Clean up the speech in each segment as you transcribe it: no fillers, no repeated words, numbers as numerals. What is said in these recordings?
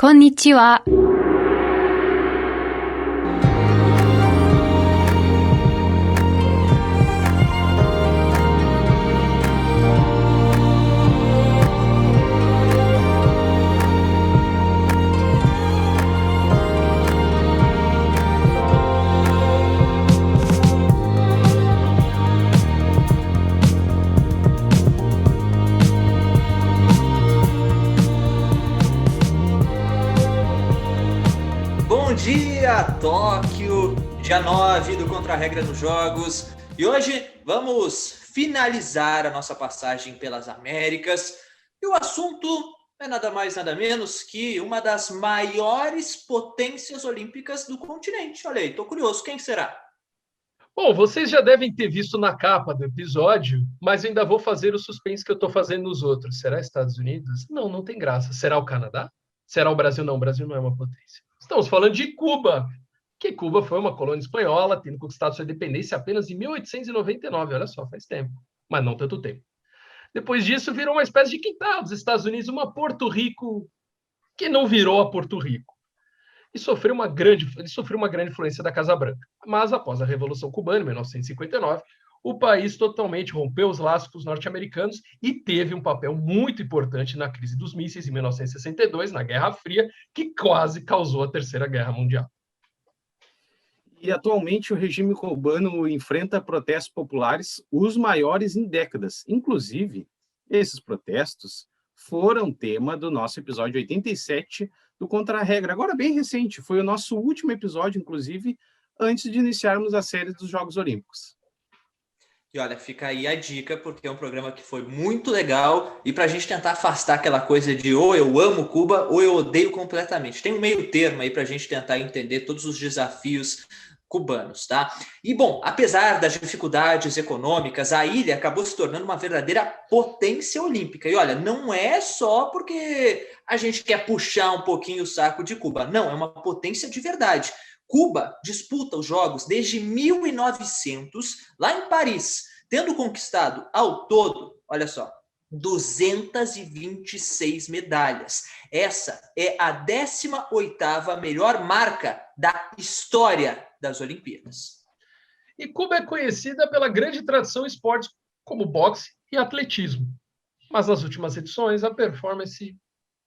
こんにちは。Bom dia, Tóquio, dia 9 do Contra-Regra nos Jogos. E hoje vamos finalizar a nossa passagem pelas Américas. E o assunto é nada mais, nada menos que uma das maiores potências olímpicas do continente. Olha aí, tô curioso, quem será? Bom, vocês já devem ter visto na capa do episódio, mas eu ainda vou fazer o suspense que eu estou fazendo nos outros. Será Estados Unidos? Não, não tem graça. Será o Canadá? Será o Brasil? Não, o Brasil não é uma potência. Estamos falando de Cuba, que Cuba foi uma colônia espanhola, tendo conquistado sua independência apenas em 1899. Olha só, faz tempo, mas não tanto tempo. Depois disso, virou uma espécie de quintal dos Estados Unidos, uma Porto Rico que não virou a Porto Rico. Ele sofreu uma grande influência da Casa Branca. Mas após a Revolução Cubana, em 1959, o país totalmente rompeu os laços com os norte-americanos e teve um papel muito importante na crise dos mísseis em 1962, na Guerra Fria, que quase causou a Terceira Guerra Mundial. E atualmente o regime cubano enfrenta protestos populares os maiores em décadas. Inclusive, esses protestos foram tema do nosso episódio 87 do Contra-Regra. Agora, bem recente, foi o nosso último episódio, inclusive, antes de iniciarmos a série dos Jogos Olímpicos. E olha, fica aí a dica, porque é um programa que foi muito legal e para a gente tentar afastar aquela coisa de ou eu amo Cuba ou eu odeio completamente. Tem um meio termo aí para a gente tentar entender todos os desafios cubanos, tá? E bom, apesar das dificuldades econômicas, a ilha acabou se tornando uma verdadeira potência olímpica. E olha, não é só porque a gente quer puxar um pouquinho o saco de Cuba. Não, é uma potência de verdade. Cuba disputa os Jogos desde 1900, lá em Paris, tendo conquistado ao todo, olha só, 226 medalhas. Essa é a 18ª melhor marca da história das Olimpíadas. E Cuba é conhecida pela grande tradição em esportes como boxe e atletismo. Mas nas últimas edições, a performance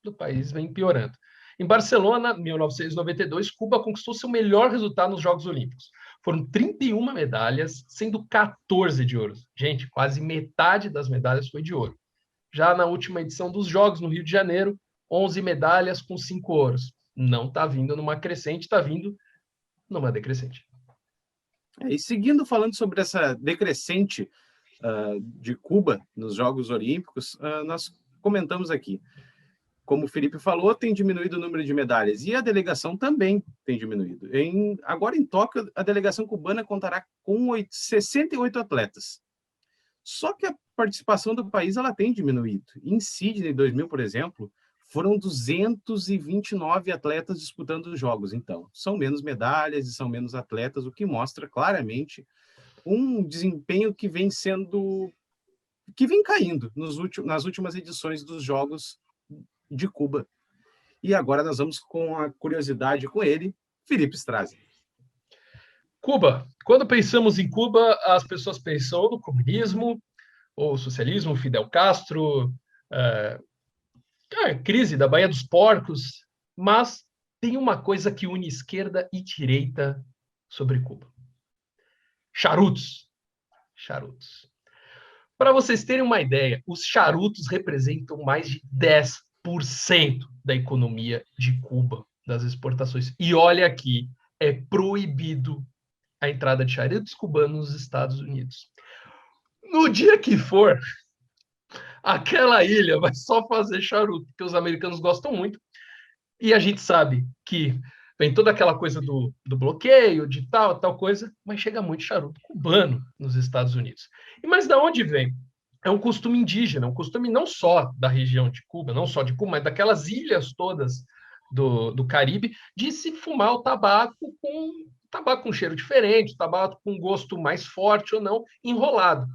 do país vem piorando. Em Barcelona, 1992, Cuba conquistou seu melhor resultado nos Jogos Olímpicos. Foram 31 medalhas, sendo 14 de ouro. Gente, quase metade das medalhas foi de ouro. Já na última edição dos Jogos, no Rio de Janeiro, 11 medalhas com 5 ouros. Não está vindo numa crescente, está vindo numa decrescente. E seguindo falando sobre essa decrescente de Cuba nos Jogos Olímpicos, nós comentamos aqui. Como o Felipe falou, tem diminuído o número de medalhas e a delegação também tem diminuído. Agora em Tóquio, a delegação cubana contará com 68 atletas. Só que a participação do país ela tem diminuído. Em Sydney 2000, por exemplo, foram 229 atletas disputando os Jogos. Então, são menos medalhas e são menos atletas, o que mostra claramente um desempenho que vem caindo nas últimas edições dos Jogos de Cuba. E agora nós vamos com a curiosidade com ele, Felipe Strassi. Cuba. Quando pensamos em Cuba, as pessoas pensam no comunismo, ou socialismo, Fidel Castro, a crise da Baía dos Porcos, mas tem uma coisa que une esquerda e direita sobre Cuba. Charutos. Charutos. Para vocês terem uma ideia, os charutos representam mais de 10% da economia de Cuba, das exportações. E olha aqui, é proibido a entrada de charutos cubanos nos Estados Unidos. No dia que for, aquela ilha vai só fazer charuto, porque os americanos gostam muito. E a gente sabe que vem toda aquela coisa do bloqueio, de tal coisa, mas chega muito charuto cubano nos Estados Unidos. Mas de onde vem? É um costume indígena, um costume não só da região de Cuba, não só de Cuba, mas daquelas ilhas todas do Caribe, de se fumar o tabaco com cheiro diferente, tabaco com gosto mais forte ou não, enrolado.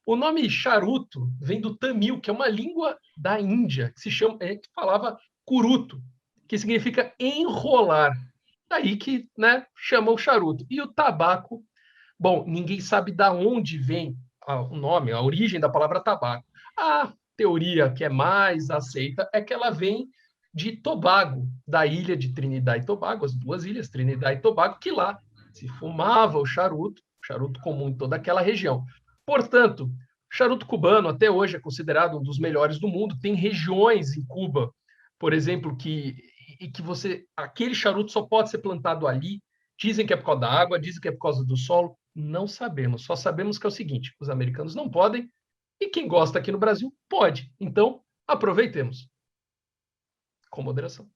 O nome charuto vem do tamil, que é uma língua da Índia, que falava curuto. que significa enrolar. Daí que, né, chama o charuto. E o tabaco, bom, ninguém sabe da onde vem o nome, a origem da palavra tabaco. A teoria que é mais aceita é que ela vem de Tobago, da ilha de Trinidad e Tobago, as duas ilhas, Trinidad e Tobago, que lá se fumava o charuto comum em toda aquela região. Portanto, charuto cubano até hoje é considerado um dos melhores do mundo. Tem regiões em Cuba, por exemplo, que aquele charuto só pode ser plantado ali. Dizem que é por causa da água, dizem que é por causa do solo. Não sabemos. Só sabemos que é o seguinte: os americanos não podem e quem gosta aqui no Brasil pode. Então, aproveitemos. Com moderação.